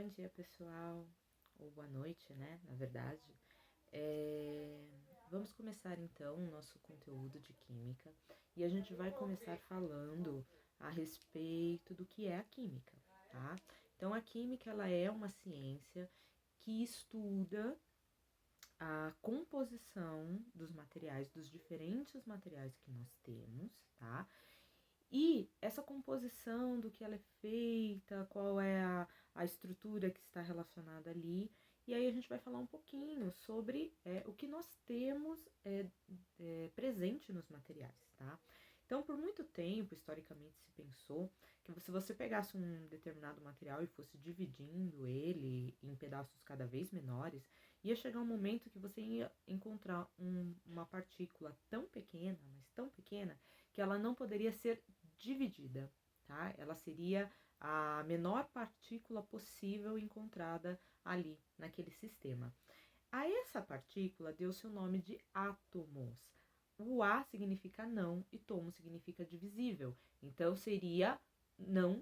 Bom dia, pessoal, ou boa noite, né? Na verdade. Vamos começar então o nosso conteúdo de química e a gente vai começar falando a respeito do que é a química, tá? Então, a química ela é uma ciência que estuda a composição dos materiais, dos diferentes materiais que nós temos, tá? E essa composição do que ela é feita, qual é a estrutura que está relacionada ali. E aí a gente vai falar um pouquinho sobre o que nós temos presente nos materiais, tá? Então, por muito tempo, historicamente, se pensou que se você pegasse um determinado material e fosse dividindo ele em pedaços cada vez menores, ia chegar um momento que você ia encontrar uma partícula tão pequena, mas tão pequena, que ela não poderia ser dividida, tá? Ela seria a menor partícula possível encontrada ali naquele sistema. A essa partícula deu-se o nome de átomos. O A significa não e tomo significa divisível. Então seria não,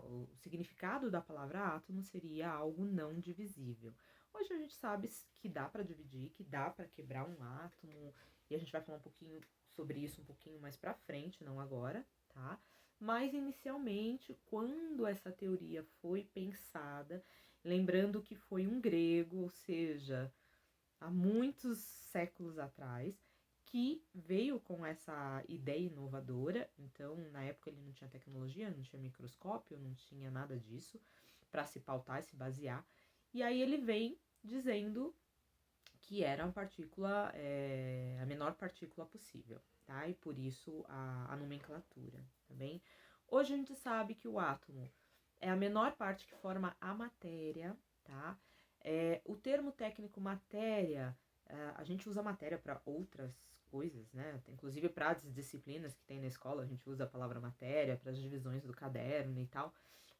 o significado da palavra átomo seria algo não divisível. Hoje a gente sabe que dá para dividir, que dá para quebrar um átomo, e a gente vai falar um pouquinho sobre isso um pouquinho mais para frente, não agora, tá? Mas inicialmente, quando essa teoria foi pensada, lembrando que foi um grego, ou seja, há muitos séculos atrás, que veio com essa ideia inovadora. Então, na época ele não tinha tecnologia, não tinha microscópio, não tinha nada disso para se pautar e se basear. E aí ele vem dizendo que era uma partícula, a menor partícula possível, tá? E por isso a nomenclatura, tá bem? Hoje a gente sabe que o átomo é a menor parte que forma a matéria, tá? O termo técnico matéria, a gente usa matéria para outras coisas, né? Inclusive para as disciplinas que tem na escola, a gente usa a palavra matéria, para as divisões do caderno e tal.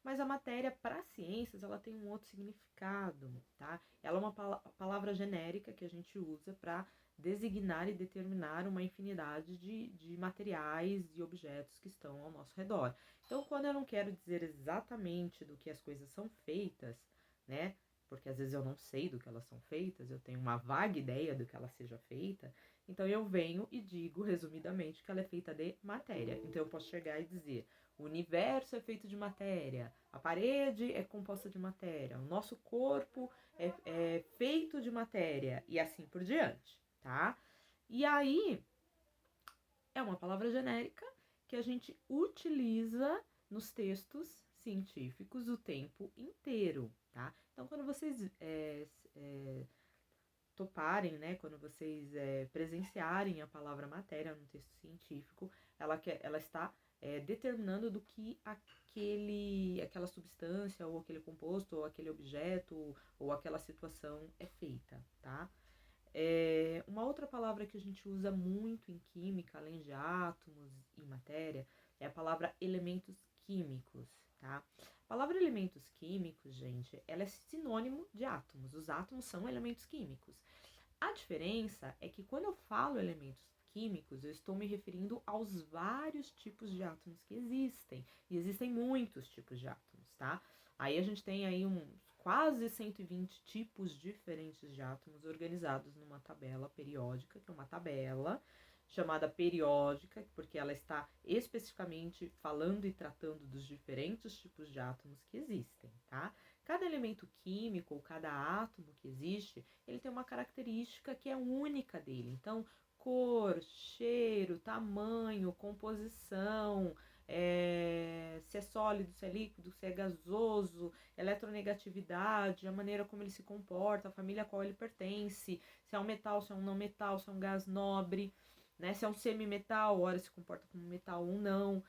Mas a matéria para ciências, ela tem um outro significado, tá? Ela é uma palavra genérica que a gente usa para designar e determinar uma infinidade de materiais e objetos que estão ao nosso redor. Então, quando eu não quero dizer exatamente do que as coisas são feitas, né? Porque às vezes eu não sei do que elas são feitas, eu tenho uma vaga ideia do que ela seja feita, então eu venho e digo resumidamente que ela é feita de matéria. Então eu posso chegar e dizer: o universo é feito de matéria, a parede é composta de matéria, o nosso corpo é feito de matéria, e assim por diante, tá? E aí é uma palavra genérica que a gente utiliza nos textos científicos o tempo inteiro, tá? Então, quando vocês toparem, né, quando vocês presenciarem a palavra matéria no texto científico, ela está determinando do que aquela substância, ou aquele composto, ou aquele objeto, ou aquela situação é feita, tá? Uma outra palavra que a gente usa muito em química, além de átomos e matéria, é a palavra elementos químicos, tá? A palavra elementos químicos, gente, ela é sinônimo de átomos. Os átomos são elementos químicos. A diferença é que quando eu falo elementos químicos, eu estou me referindo aos vários tipos de átomos que existem. E existem muitos tipos de átomos, tá? Aí a gente tem aí quase 120 tipos diferentes de átomos organizados numa tabela periódica, que é uma tabela chamada periódica, porque ela está especificamente falando e tratando dos diferentes tipos de átomos que existem, tá? Cada elemento químico ou cada átomo que existe, ele tem uma característica que é única dele. Então, cor, cheiro, tamanho, composição, se é sólido, se é líquido, se é gasoso, eletronegatividade, a maneira como ele se comporta, a família a qual ele pertence, se é um metal, se é um não metal, se é um gás nobre, né? Se é um semimetal, ora se comporta como metal ou não,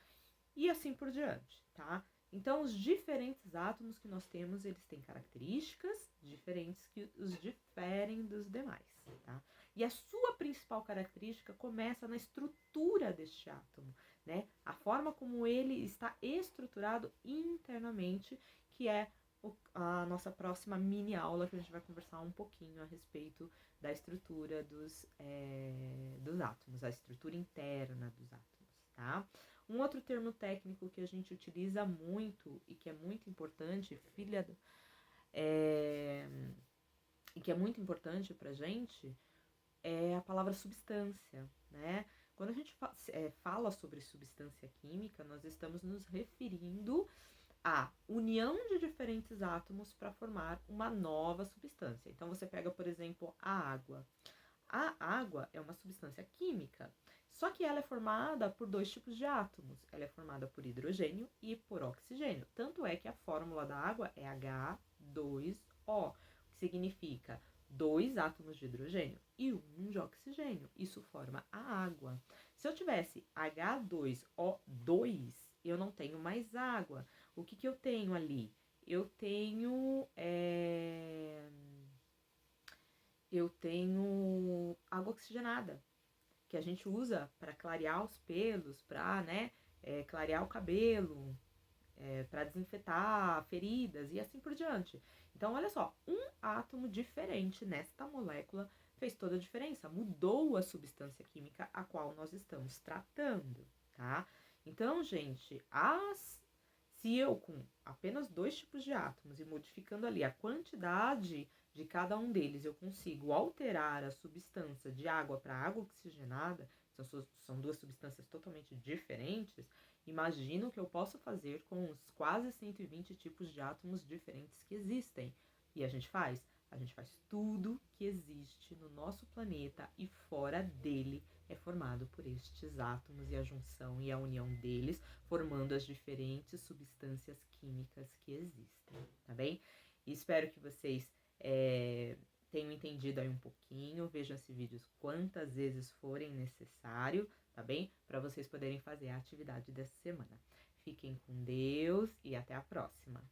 e assim por diante, tá? Então, os diferentes átomos que nós temos, eles têm características diferentes que os diferem dos demais, tá? E a sua principal característica começa na estrutura deste átomo, né? A forma como ele está estruturado internamente, que é a nossa próxima mini aula, que a gente vai conversar um pouquinho a respeito da estrutura dos átomos, a estrutura interna dos átomos, tá? Um outro termo técnico que a gente utiliza muito e que é muito importante, e que é muito importante pra gente, é a palavra substância, né? Quando a gente fala sobre substância química, nós estamos nos referindo à união de diferentes átomos para formar uma nova substância. Então você pega, por exemplo, a água. A água é uma substância química, só que ela é formada por dois tipos de átomos. Ela é formada por hidrogênio e por oxigênio. Tanto é que a fórmula da água é H2O, que significa dois átomos de hidrogênio e um de oxigênio. Isso forma a água. Se eu tivesse H2O2, eu não tenho mais água. O que eu tenho ali? Eu tenho água oxigenada, que a gente usa para clarear os pelos, para, né, clarear o cabelo, para desinfetar feridas e assim por diante. Então, olha só, um átomo diferente nesta molécula fez toda a diferença, mudou a substância química a qual nós estamos tratando, tá? Então, gente, se eu com apenas dois tipos de átomos e modificando ali a quantidade de cada um deles, eu consigo alterar a substância de água para água oxigenada, são duas substâncias totalmente diferentes, imagino que eu posso fazer com os quase 120 tipos de átomos diferentes que existem. E a gente faz tudo que existe no nosso planeta e fora dele é formado por estes átomos e a junção e a união deles, formando as diferentes substâncias químicas que existem, tá bem? E espero que vocês tenham entendido aí um pouquinho, vejam esse vídeo quantas vezes forem necessário, tá bem? Para vocês poderem fazer a atividade dessa semana. Fiquem com Deus e até a próxima!